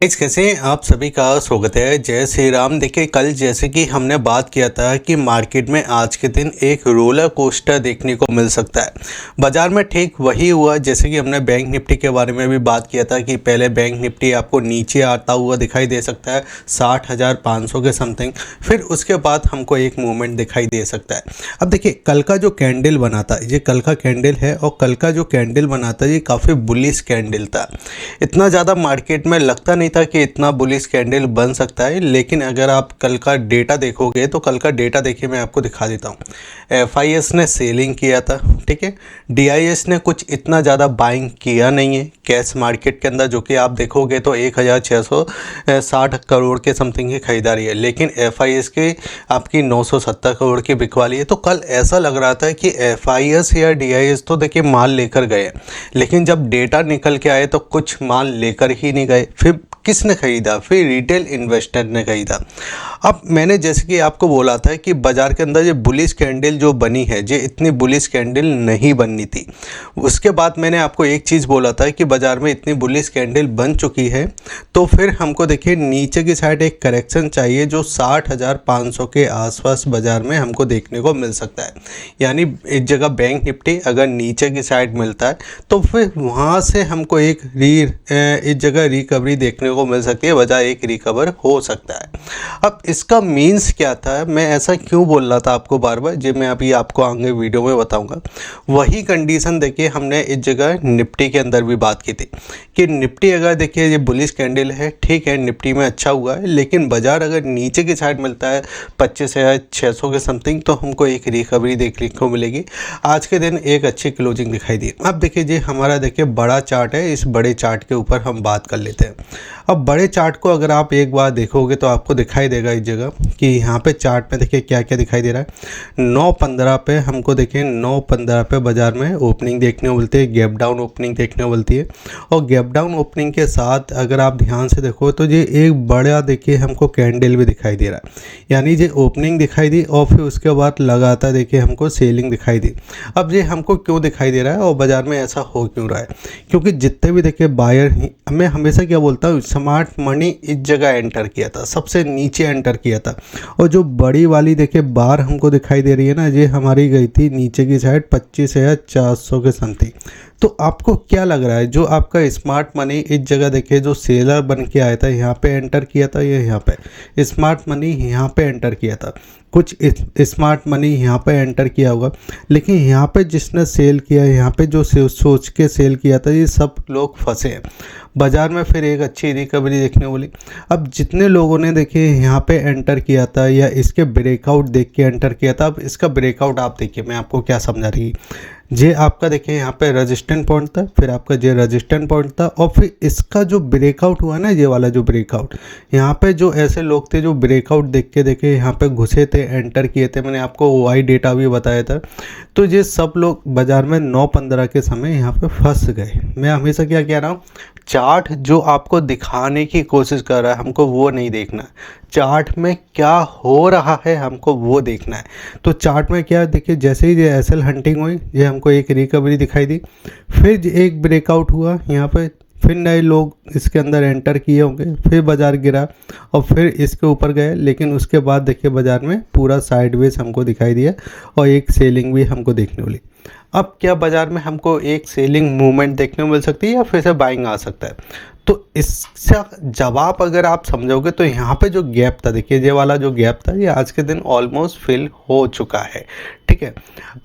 कैसे हैं आप सभी का स्वागत है। जय श्री राम। देखिए, कल जैसे कि हमने बात किया था कि मार्केट में आज के दिन एक रोलर कोस्टर देखने को मिल सकता है। बाजार में ठीक वही हुआ जैसे कि हमने बैंक निफ्टी के बारे में भी बात किया था कि पहले बैंक निफ्टी आपको नीचे आता हुआ दिखाई दे सकता है 60,500 के समथिंग, फिर उसके बाद हमको एक मूवमेंट दिखाई दे सकता है। अब देखिए, कल का जो कैंडल बना था, ये कल का कैंडल है और कल का जो कैंडल बना था ये काफ़ी बुलिश कैंडल था। इतना ज़्यादा मार्केट में लगता नहीं था कि इतना बुलिश कैंडल बन सकता है, लेकिन अगर आप कल का डेटा देखोगे तो कल का डेटा देखिए, मैं आपको दिखा देता हूँ। FIS ने सेलिंग किया था, ठीक है। DIS ने कुछ इतना ज़्यादा बाइंग किया नहीं है कैश मार्केट के अंदर, जो कि आप देखोगे तो 1,660 करोड़ के समथिंग की खरीदारी है, लेकिन FIS की आपकी 970 करोड़ की बिकवाली है। तो कल ऐसा लग रहा था कि FIS या DIS तो देखिए माल लेकर गए, लेकिन जब डेटा निकल के आए तो कुछ माल लेकर ही नहीं गए। फिर किसने खरीदा? फिर रिटेल इन्वेस्टर ने खरीदा। अब मैंने जैसे कि आपको बोला था कि बाज़ार के अंदर ये बुलिश कैंडल जो बनी है, ये इतनी बुलिश कैंडल नहीं बननी थी। उसके बाद मैंने आपको एक चीज़ बोला था कि बाज़ार में इतनी बुलिश कैंडल बन चुकी है, तो फिर हमको देखिए नीचे की साइड एक करेक्शन चाहिए जो 60,500 के आसपास बाज़ार में हमको देखने को मिल सकता है। यानी एक जगह बैंक निफ्टी अगर नीचे की साइड मिलता है तो फिर वहाँ से हमको एक जगह रिकवरी देखने को मिल सकती है, बाजार एक रिकवर हो सकता है। अब इसका मीन्स क्या था, मैं ऐसा क्यों बोल रहा था आपको बार बार, जो मैं अभी आपको आगे वीडियो में बताऊंगा। वही कंडीशन देखिए हमने इस जगह निफ्टी के अंदर भी बात की थी कि निफ्टी अगर देखिए ये बुलिश कैंडल है, ठीक है, निफ्टी में अच्छा हुआ है, लेकिन बाजार अगर नीचे की साइड मिलता है 25,600 के समथिंग तो हमको एक रिकवरी देखने को मिलेगी। आज के दिन एक अच्छी क्लोजिंग दिखाई दी। अब देखिए जी हमारा देखिए बड़ा चार्ट है, इस बड़े चार्ट के ऊपर हम बात कर लेते हैं। अब बड़े चार्ट को अगर आप एक बार देखोगे तो आपको दिखाई देगा इस जगह कि यहाँ पे चार्ट में देखिए क्या क्या दिखाई दे रहा है। 9.15 पे हमको देखिए 9.15 पे बाजार में ओपनिंग देखने को मिलती है, गैप डाउन ओपनिंग देखने को मिलती है। और गैप डाउन ओपनिंग के साथ अगर आप ध्यान से देखो तो ये एक बड़ा देखिए हमको कैंडल भी दिखाई दे रहा है, यानी ये ओपनिंग दिखाई दी और फिर उसके बाद लगातार देखिए हमको सेलिंग दिखाई दी। अब ये हमको क्यों दिखाई दे रहा है और बाजार में ऐसा हो क्यों रहा है? क्योंकि जितने भी देखिए बायर, मैं हमेशा क्या बोलता हूँ, स्मार्ट मनी इस जगह एंटर किया था, सबसे नीचे एंटर किया था। और जो बड़ी वाली देखिए बार हमको दिखाई दे रही है ना, ये हमारी गई थी नीचे की साइड 25,400 के समथिंग। तो आपको क्या लग रहा है, जो आपका स्मार्ट मनी इस जगह देखिए जो सेलर बन के आया था यहाँ पे एंटर किया था, ये यहाँ पे स्मार्ट मनी यहाँ पे एंटर किया था, कुछ स्मार्ट मनी यहाँ पे एंटर किया होगा, लेकिन यहाँ पे जिसने सेल किया, यहाँ पे जो सोच के सेल किया था, ये सब लोग फंसे हैं। बाजार में फिर एक अच्छी रिकवरी देखने को मिली। अब जितने लोगों ने देखिए यहाँ पे एंटर किया था या इसके ब्रेकआउट देख के एंटर किया था, अब इसका ब्रेकआउट आप देखिए मैं आपको क्या समझा रही। ये आपका देखिए यहाँ पे रेजिस्टेंट पॉइंट था, फिर आपका ये रेजिस्टेंट पॉइंट था, और फिर इसका जो ब्रेकआउट हुआ ना, ये वाला जो ब्रेकआउट, यहाँ पे जो ऐसे लोग थे जो ब्रेकआउट देख के देखे यहाँ पे घुसे थे, एंटर किए थे, मैंने आपको OI डेटा भी बताया था। तो ये सब लोग बाजार में 9.15 के समय यहाँ पे फंस गए। मैं हमेशा क्या कह रहा हूँ, चार्ट जो आपको दिखाने की कोशिश कर रहा है हमको वो नहीं देखना, चार्ट में क्या हो रहा है हमको वो देखना है। तो चार्ट में क्या देखिए, जैसे ही ये SL हंटिंग हुई, ये हमको एक रिकवरी दिखाई दी, फिर एक ब्रेकआउट हुआ यहाँ पे, फिर नए लोग इसके अंदर एंटर किए होंगे, फिर बाज़ार गिरा और फिर इसके ऊपर गए, लेकिन उसके बाद देखिए बाज़ार में पूरा साइडवेज हमको दिखाई दिया और एक सेलिंग भी हमको देखने मिली। अब क्या बाज़ार में हमको एक सेलिंग मूवमेंट देखने को मिल सकती है या फिर से बाइंग आ सकता है? तो इसका जवाब अगर आप समझोगे तो यहाँ पे जो गैप था, देखिए ये वाला जो गैप था, ये आज के दिन ऑलमोस्ट फिल हो चुका है, ठीक है।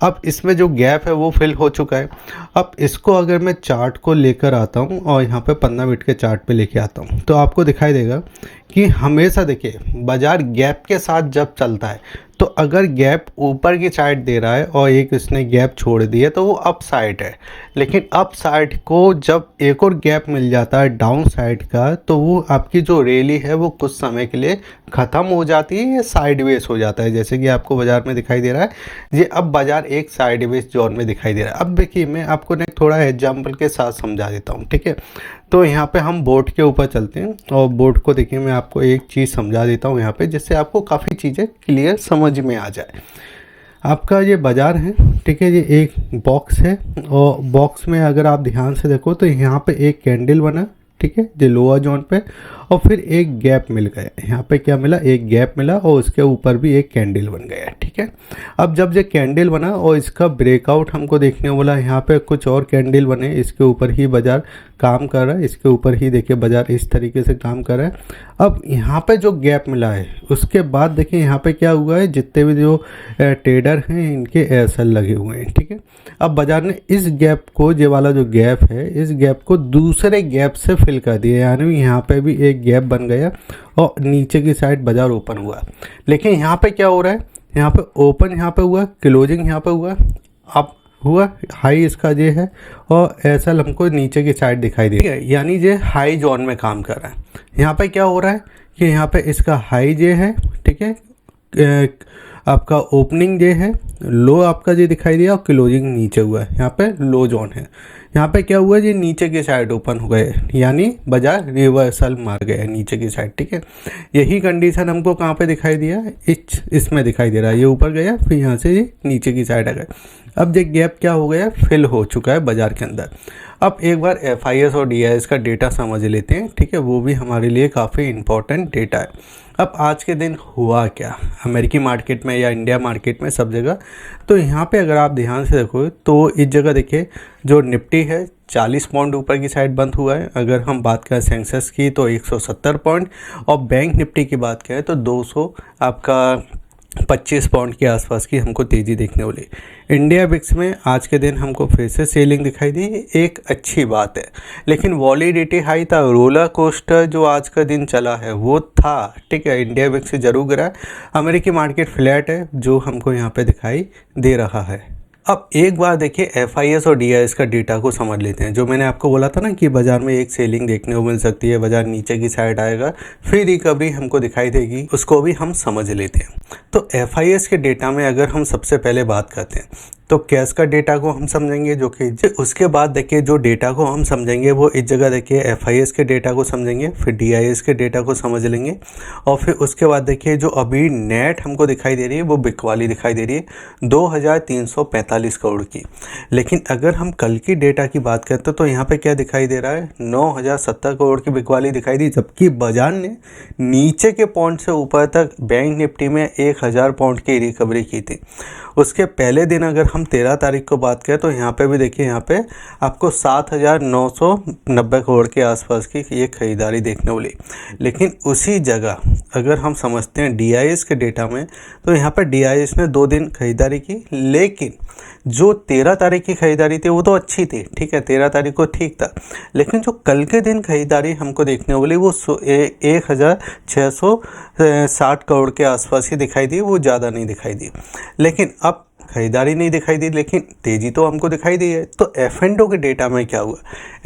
अब इसमें जो गैप है वो फिल हो चुका है। अब इसको अगर मैं चार्ट को लेकर आता हूँ और यहाँ पे 15 मिनट के चार्ट पे लेके आता हूँ तो आपको दिखाई देगा कि हमेशा देखिए बाजार गैप के साथ जब चलता है तो अगर गैप ऊपर की साइड दे रहा है और एक इसने गैप छोड़ दिया तो वो अप साइड है, लेकिन अप साइड को जब एक और गैप मिल जाता है डाउन साइड का तो वो आपकी जो रैली है वो कुछ समय के लिए ख़त्म हो जाती है या साइडवेज हो जाता है, जैसे कि आपको बाज़ार में दिखाई दे रहा है। ये अब बाज़ार एक साइडवेज जोन में दिखाई दे रहा है। अब देखिए मैं आपको ना थोड़ा एग्जाम्पल के साथ समझा देता हूँ, ठीक है। तो यहाँ पे हम बोर्ड के ऊपर चलते हैं और बोर्ड को देखिए मैं आपको एक चीज़ समझा देता हूँ यहाँ पे, जिससे आपको काफ़ी चीज़ें क्लियर समझ में आ जाए। आपका ये बाज़ार है, ठीक है, ये एक बॉक्स है और बॉक्स में अगर आप ध्यान से देखो तो यहाँ पे एक कैंडल बना, ठीक है, जो लोअर जोन पे, और फिर एक गैप मिल गया। यहाँ पे क्या मिला, एक गैप मिला और उसके ऊपर भी एक कैंडल बन गया। ठीक है, अब जब ये कैंडल बना और इसका ब्रेकआउट हमको देखने को बोला, यहाँ पे कुछ और कैंडल बने, इसके ऊपर ही बाजार काम कर रहा है, इसके ऊपर ही देखिए बाजार इस तरीके से काम कर रहा है। अब यहाँ पे जो गैप मिला है उसके बाद देखिए यहाँ पे क्या हुआ है, जितने भी जो ट्रेडर हैं इनके एसएल लगे हुए हैं। ठीक है, अब बाजार ने इस गैप को, ये वाला जो गैप है, इस गैप को दूसरे गैप से फिल कर दिया, यानी यहाँ पे भी एक गैप बन गया और नीचे की साइड बाजार ओपन हुआ। लेकिन यहाँ पे क्या हो रहा है, यहाँ पे ओपन यहाँ पे हुआ, क्लोजिंग यहाँ पे हुआ, अब हुआ हाई इसका ये है और एसएल हमको नीचे की साइड दिखाई दे रही है, यानी ये हाई जोन में काम कर रहा है। यहाँ पे क्या हो रहा है कि यहाँ पे इसका हाई जे है, ठीक है, आपका ओपनिंग जे है, लो आपका ये दिखाई दिया और क्लोजिंग नीचे हुआ है, यहाँ पे लो जोन है। यहाँ पे क्या हुआ, ये नीचे की साइड ओपन हो गए, यानी बाजार रिवर्सल मार गया नीचे की साइड। ठीक है, यही कंडीशन हमको कहाँ पे दिखाई दिया, इसमें दिखाई दे रहा है, ये ऊपर गया फिर यहाँ से ये नीचे की साइड आ गया। अब ये गैप क्या हो गया, फिल हो चुका है बाजार के अंदर। अब एक बार FIS और DIS का डेटा समझ लेते हैं। ठीक है, वो भी हमारे लिए काफ़ी इम्पोर्टेंट डेटा है। अब आज के दिन हुआ क्या अमेरिकी मार्केट में या इंडिया मार्केट में, सब जगह, तो यहाँ पे अगर आप ध्यान से देखो तो इस जगह देखिए जो निफ्टी है 40 पॉइंट ऊपर की साइड बंद हुआ है। अगर हम बात करें सेंसेक्स की तो 170 पॉइंट, और बैंक निफ्टी की बात करें तो 200 आपका 25 पॉइंट के आसपास की हमको तेज़ी देखने वाली। इंडिया विक्स में आज के दिन हमको फिर से सेलिंग दिखाई दी, एक अच्छी बात है, लेकिन वॉलीडिटी हाई था, रोलर कोस्टर जो आज का दिन चला है वो था। ठीक है, इंडिया विक्स से जरूर गिरा, अमेरिकी मार्केट फ्लैट है जो हमको यहाँ पे दिखाई दे रहा है। अब एक बार देखिए FIS और DIS का डेटा को समझ लेते हैं। जो मैंने आपको बोला था ना कि बाज़ार में एक सेलिंग देखने को मिल सकती है, बाज़ार नीचे की साइड आएगा फिर रिकवरी हमको दिखाई देगी, उसको भी हम समझ लेते हैं। तो FIS के डेटा में अगर हम सबसे पहले बात करते हैं तो कैश का डेटा को हम समझेंगे, जो कि उसके बाद देखिए जो डेटा को हम समझेंगे वो इस जगह देखिए FIS के डेटा को समझेंगे, फिर DIS के डेटा को समझ लेंगे, और फिर उसके बाद देखिए जो अभी नेट हमको दिखाई दे रही है वो बिक वाली दिखाई दे रही है 2345 करोड़ की। लेकिन अगर हम कल की डेटा की बात करते तो यहाँ पे क्या दिखाई दे रहा है, 9070 करोड़ की बिक वाली दिखाई दी, जबकि बाजार ने नीचे के पॉइंट से ऊपर तक बैंक निफ्टी में 1000 पॉइंट की रिकवरी की थी। उसके पहले दिन अगर हम 13 तारीख को बात करें तो यहाँ पे भी देखिए, यहाँ पे आपको 7990 करोड़ के आसपास की ये खरीदारी देखने को मिली। लेकिन उसी जगह अगर हम समझते हैं DIS के डेटा में तो यहाँ पे DIS ने 2 दिन खरीदारी की, लेकिन जो 13 तारीख की खरीदारी थी वो तो अच्छी थी, ठीक है, 13 तारीख को ठीक था, लेकिन जो कल के दिन खरीदारी हमको देखने को मिली वो 1660 करोड़ के आसपास ही दिखाई दी, वो ज़्यादा नहीं दिखाई दी। लेकिन अब खरीदारी नहीं दिखाई दी लेकिन तेज़ी तो हमको दिखाई दी है। तो F&O के डेटा में क्या हुआ,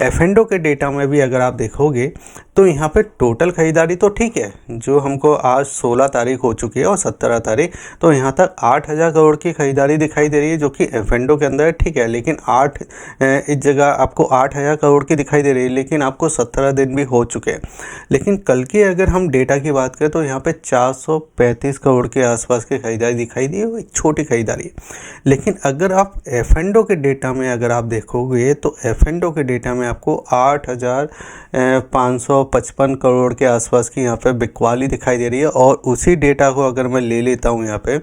F&O के डेटा में भी अगर आप देखोगे तो यहाँ पे टोटल खरीदारी तो ठीक है, जो हमको आज 16 तारीख हो चुकी है और 17 तारीख, तो यहाँ तक 8000 करोड़ की खरीदारी दिखाई दे रही है, जो कि F&O के अंदर ठीक है। लेकिन इस जगह आपको 8000 करोड़ की दिखाई दे रही है, लेकिन आपको 17 दिन भी हो चुके हैं। लेकिन कल की अगर हम डेटा की बात करें तो यहाँ पे 435 करोड़ के आसपास की खरीदारी दिखाई दी है, वो एक छोटी खरीदारी है। लेकिन अगर आप F&O के डेटा में अगर आप देखोगे तो F&O के डेटा में आपको 8555 करोड़ के आसपास की यहाँ पे बिकवाली दिखाई दे रही है। और उसी डेटा को अगर मैं ले लेता हूँ यहाँ पे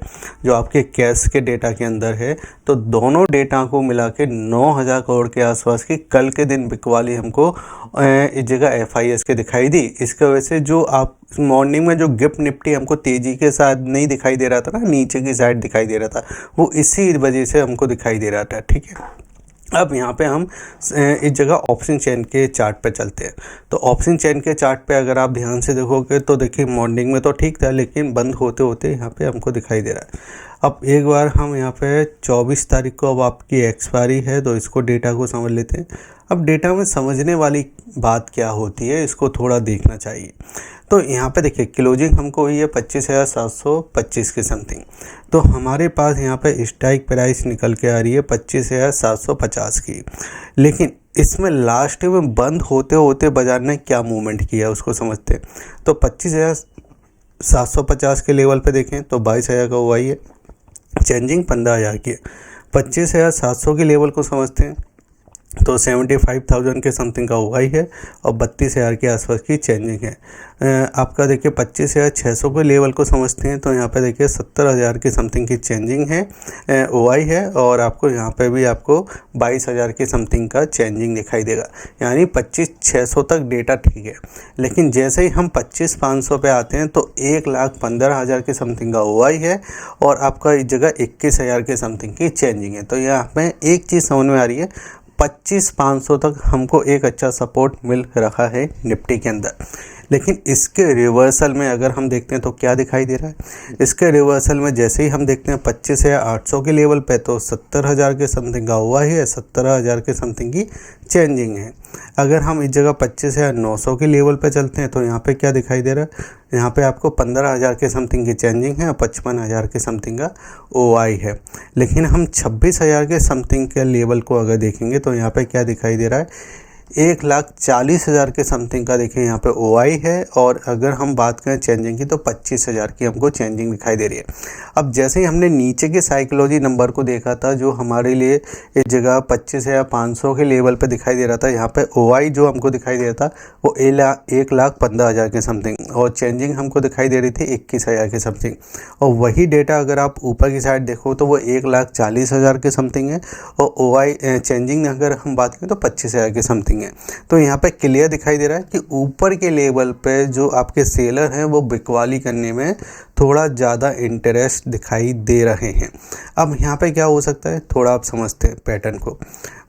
जो आपके कैश के डेटा के अंदर है, तो दोनों डेटा को मिला के 9000 करोड़ के आसपास की कल के दिन बिकवाली हमको इस जगह FIS के दिखाई दी। इसकी वजह से जो आप मॉर्निंग में जो गिफ्ट निफ्टी हमको तेज़ी के साथ नहीं दिखाई दे रहा था ना, नीचे की साइड दिखाई दे रहा था, वो इसी वजह से हमको दिखाई दे रहा था। ठीक है, अब यहाँ पे हम इस जगह ऑप्शन चेन के चार्ट पे चलते हैं। तो ऑप्शन चेन के चार्ट पे अगर आप ध्यान से देखोगे तो देखिए मॉर्निंग में तो ठीक था, लेकिन बंद होते होते यहाँ पे हमको दिखाई दे रहा है। अब एक बार हम यहाँ पे 24 तारीख को अब आपकी एक्सपायरी है, तो इसको डेटा को समझ लेते हैं। अब डेटा में समझने वाली बात क्या होती है, इसको थोड़ा देखना चाहिए। तो यहाँ पे देखिए क्लोजिंग हमको हुई है 25,725 के समथिंग, तो हमारे पास यहाँ पे स्ट्राइक प्राइस निकल के आ रही है 25,750 की। लेकिन इसमें लास्ट में बंद होते होते बाजार ने क्या मूवमेंट किया उसको समझते हैं। तो 25,750 के लेवल पे देखें तो 22,000 का हुआ ही है, चेंजिंग 15,000 की है। 25,700 के लेवल को समझते हैं तो 75,000 के समथिंग का हुआ ही है और 32,000 के आसपास की चेंजिंग है। आपका देखिए 25,600 के लेवल को समझते हैं तो यहाँ पे देखिए 70,000 की समथिंग की चेंजिंग है ओआई है, और आपको यहाँ पे भी आपको 22,000 की समथिंग का चेंजिंग दिखाई देगा, यानी 25,600 तक डेटा ठीक है। लेकिन जैसे ही हम 25,500 पे आते हैं तो 1,15,000 की समथिंग का ओआई है और आपका इस जगह 21,000 के समथिंग की चेंजिंग है। तो यहाँ पे एक चीज़ समझ में आ रही है, 25,500 तक हमको एक अच्छा सपोर्ट मिल रहा है निफ्टी के अंदर। लेकिन इसके रिवर्सल में अगर हम देखते हैं तो क्या दिखाई दे रहा है, इसके रिवर्सल में जैसे ही हम देखते हैं 25,800 के लेवल पे तो 70,000 के समथिंग का हुआ है, 17,000 के समथिंग की चेंजिंग है। अगर हम इस जगह 25,900 के लेवल पे चलते हैं तो यहाँ पे क्या दिखाई दे रहा है, यहाँ पे आपको 15,000 के समथिंग की चेंजिंग है और 55,000 के समथिंग का ओआई है। लेकिन हम 26,000 के समथिंग के लेवल को अगर देखेंगे तो यहाँ पे क्या दिखाई दे रहा है, 1,40,000 के समथिंग का देखिए यहाँ पे ओआई है, और अगर हम बात करें चेंजिंग की तो 25,000 की हमको चेंजिंग दिखाई दे रही है। अब जैसे ही हमने नीचे के साइकोलॉजी नंबर को देखा था जो हमारे लिए इस जगह 25,500 के लेवल पे दिखाई दे रहा था, यहाँ पे ओआई जो हमको दिखाई दे रहा था वो 1,15,000 के समथिंग, और चेंजिंग हमको दिखाई दे रही थी 21,000 के समथिंग। और वही डेटा अगर आप ऊपर की साइड देखो तो वो 1,40,000 के समथिंग है, और ओआई चेंजिंग अगर हम बात करें तो 25,000 के समथिंग है। तो यहाँ पे क्लियर दिखाई दे रहा है कि ऊपर के लेवल पे जो आपके सेलर हैं वो बिकवाली करने में थोड़ा ज़्यादा इंटरेस्ट दिखाई दे रहे हैं। अब यहाँ पे क्या हो सकता है, थोड़ा आप समझते हैं पैटर्न को।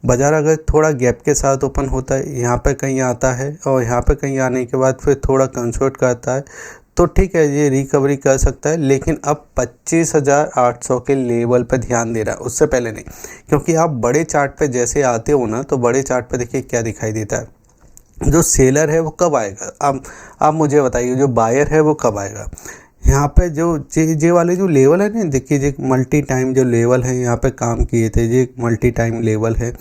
बाज़ार अगर थोड़ा गैप के साथ ओपन होता है, यहाँ पे कहीं आता है और यहाँ पे कहीं आने के बाद फिर थोड़ा कंसोलिडेट करता है तो ठीक है, ये रिकवरी कर सकता है। लेकिन अब 25,800 के लेवल पे ध्यान दे रहा है, उससे पहले नहीं, क्योंकि आप बड़े चार्ट पे जैसे आते हो ना तो बड़े चार्ट पे देखिए क्या दिखाई देता है, जो सेलर है वो कब आएगा। अब आप मुझे बताइए जो बायर है वो कब आएगा। यहाँ पे जो जे वाले जो लेवल है ना, देखिए जो मल्टी टाइम जो लेवल है यहाँ पे काम किए थे, ये मल्टी टाइम लेवल है,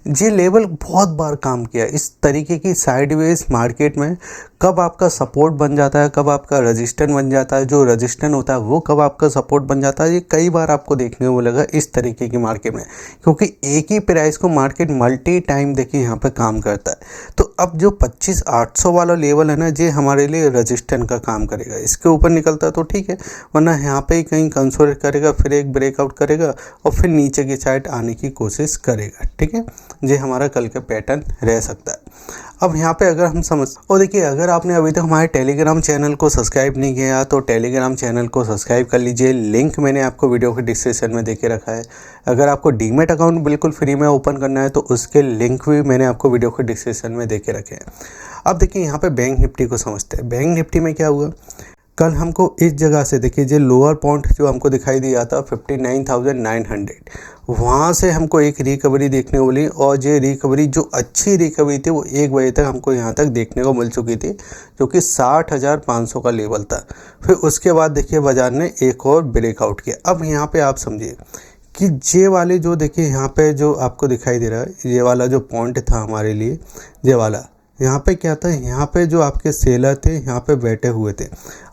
ये लेवल बहुत बार काम किया। इस तरीके की साइडवेज मार्केट में कब आपका सपोर्ट बन जाता है, कब आपका रजिस्टेंस बन जाता है, जो रजिस्टेंस होता है वो कब आपका सपोर्ट बन जाता है, ये कई बार आपको देखने को लगा इस तरीके की मार्केट में, क्योंकि एक ही प्राइस को मार्केट मल्टी टाइम देखिए यहाँ पे काम करता है। तो अब जो 25,800 वाला लेवल है ना, ये हमारे लिए रजिस्टेंस का काम करेगा। इसके ऊपर निकलता है तो ठीक है, वरना यहाँ पे ही कहीं कंसोलिडेट करेगा, फिर एक ब्रेकआउट करेगा और फिर नीचे की साइड आने की कोशिश करेगा। ठीक है, ये हमारा कल का पैटर्न रह सकता है। अब यहाँ पे अगर हम समझ, और देखिए अगर आपने अभी तक हमारे टेलीग्राम चैनल को सब्सक्राइब नहीं किया तो टेलीग्राम चैनल को सब्सक्राइब कर लीजिए, लिंक मैंने आपको वीडियो के डिस्क्रिप्शन में देके रखा है। अगर आपको डीमेट अकाउंट बिल्कुल फ्री में ओपन करना है तो उसके लिंक भी मैंने आपको वीडियो के डिस्क्रिप्शन में देके रखे हैं। अब देखिए यहाँ पे बैंक निफ्टी को समझते हैं। बैंक निफ्टी में क्या हुआ, कल हमको इस जगह से देखिए जो लोअर पॉइंट जो हमको दिखाई दिया था 59,900, वहाँ से हमको एक रिकवरी देखने को मिली, और ये रिकवरी जो अच्छी रिकवरी थी वो 1 बजे तक हमको यहाँ तक देखने को मिल चुकी थी, जो कि 60,500 का लेवल था। फिर उसके बाद देखिए बाज़ार ने एक और ब्रेकआउट किया। अब यहाँ पे आप समझिए कि ये वाले जो देखिए यहाँ पे जो आपको दिखाई दे रहा है, ये वाला जो पॉइंट था हमारे लिए, ये वाला यहाँ पे क्या था, यहाँ पे जो आपके सेलर थे यहाँ पे बैठे हुए थे।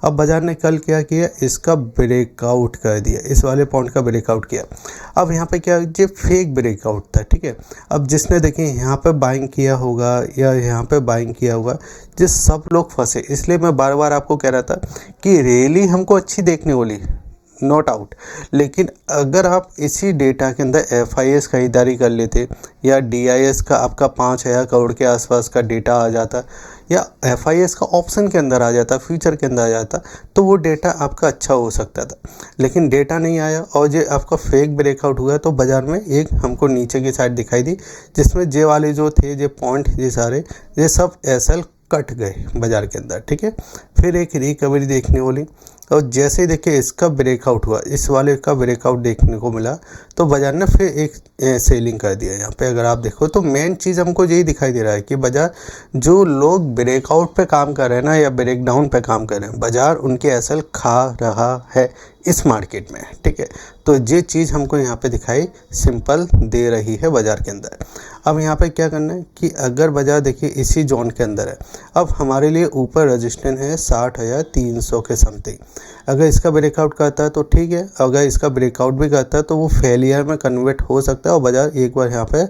अब बाज़ार ने कल क्या किया, इसका ब्रेकआउट कर दिया, इस वाले पॉइंट का ब्रेकआउट किया। अब यहाँ पे क्या, ये फेक ब्रेकआउट था। ठीक है, अब जिसने देखिए यहाँ पे बाइंग किया होगा या यहाँ पे बाइंग किया होगा, जिस सब लोग फंसे। इसलिए मैं बार बार आपको कह रहा था कि रैली हमको अच्छी देखने वाली, नो डाउट, लेकिन अगर आप इसी डेटा के अंदर FIS खरीदारी कर लेते या DIS का आपका 5,000 करोड़ के आसपास का डेटा आ जाता, या FIS का ऑप्शन के अंदर आ जाता, फ्यूचर के अंदर आ जाता, तो वो डेटा आपका अच्छा हो सकता था। लेकिन डेटा नहीं आया और ये आपका फेक ब्रेकआउट हुआ, तो बाज़ार में एक हमको नीचे की साइड दिखाई दी, जिसमें जे वाले जो थे, ये पॉइंट, ये सारे ये सब SL कट गए बाज़ार के अंदर। ठीक है, फिर एक रिकवरी देखने वाली, और जैसे देखिए इसका ब्रेकआउट हुआ, इस वाले का ब्रेकआउट देखने को मिला, तो बाज़ार ने फिर एक सेलिंग कर दिया। यहाँ पे अगर आप देखो तो मेन चीज़ हमको यही दिखाई दे रहा है कि बाज़ार जो लोग ब्रेकआउट पे काम कर रहे हैं ना, या ब्रेकडाउन पे काम कर रहे हैं, बाज़ार उनके एसएल खा रहा है इस मार्केट में। ठीक है, तो ये चीज़ हमको यहाँ पे दिखाई सिंपल दे रही है बाज़ार के अंदर। अब यहाँ पे क्या करना है कि अगर बाज़ार देखिए इसी जोन के अंदर है, अब हमारे लिए ऊपर रजिस्टेंस है 60,300 के समथिंग। अगर इसका ब्रेकआउट करता है तो ठीक है, अगर इसका ब्रेकआउट भी करता है तो वो फेलियर में कन्वर्ट हो सकता है और बाज़ार एक बार यहाँ पे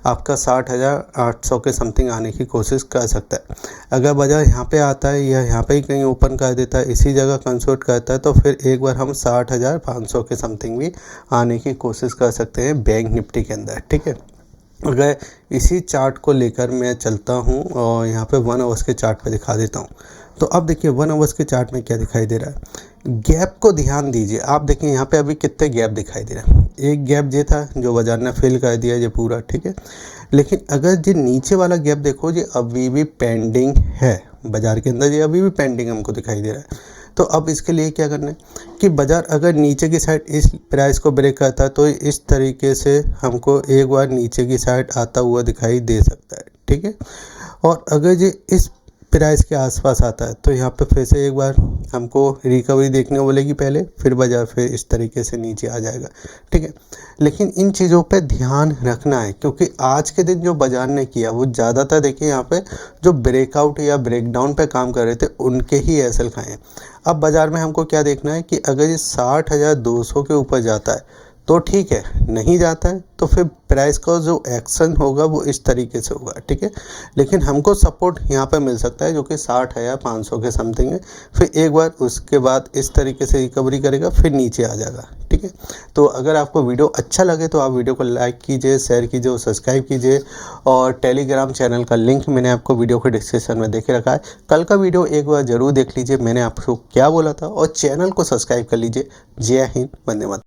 आपका 60,800 के समथिंग आने की कोशिश कर सकता है। अगर बाज़ार यहाँ पे आता है या यहाँ पे ही कहीं ओपन कर देता है, इसी जगह कंसोल्ट करता है, तो फिर एक बार हम 60,500 के समथिंग भी आने की कोशिश कर सकते हैं बैंक निफ्टी के अंदर, ठीक है। अगर इसी चार्ट को लेकर मैं चलता हूँ और यहाँ पे 1 आवर्स के चार्ट पे दिखा देता हूँ, तो अब देखिए 1 आवर्स के चार्ट में क्या दिखाई दे रहा है। गैप को ध्यान दीजिए, आप देखिए यहाँ पे अभी कितने गैप दिखाई दे रहे हैं। एक गैप ये था जो बाजार ने फिल कर दिया ये पूरा, ठीक है। लेकिन अगर जो नीचे वाला गैप देखो, ये अभी भी पेंडिंग है बाजार के अंदर, ये अभी भी पेंडिंग हमको दिखाई दे रहा है। तो अब इसके लिए क्या करना है कि बाज़ार अगर नीचे की साइड इस प्राइस को ब्रेक करता है तो इस तरीके से हमको एक बार नीचे की साइड आता हुआ दिखाई दे सकता है, ठीक है। और अगर ये इस प्राइस के आसपास आता है तो यहाँ पे फिर से एक बार हमको रिकवरी देखने को मिलेगी पहले, फिर बाज़ार फिर इस तरीके से नीचे आ जाएगा, ठीक है। लेकिन इन चीज़ों पे ध्यान रखना है, क्योंकि आज के दिन जो बाज़ार ने किया वो ज़्यादातर देखिए यहाँ पे जो ब्रेकआउट या ब्रेकडाउन पे काम कर रहे थे उनके ही एसएल खाए हैं। अब बाज़ार में हमको क्या देखना है कि अगर ये 60,200 के ऊपर जाता है तो ठीक है, नहीं जाता है तो फिर प्राइस का जो एक्शन होगा वो इस तरीके से होगा, ठीक है। लेकिन हमको सपोर्ट यहाँ पे मिल सकता है जो कि 60,500 के समथिंग है। फिर एक बार उसके बाद इस तरीके से रिकवरी करेगा, फिर नीचे आ जाएगा, ठीक है। तो अगर आपको वीडियो अच्छा लगे तो आप वीडियो को लाइक कीजिए, शेयर कीजिए और सब्सक्राइब कीजिए। और टेलीग्राम चैनल का लिंक मैंने आपको वीडियो के डिस्क्रिप्शन में देके रखा है। कल का वीडियो एक बार ज़रूर देख लीजिए, मैंने आपको क्या बोला था, और चैनल को सब्सक्राइब कर लीजिए। जय हिंद, वंदे मातरम।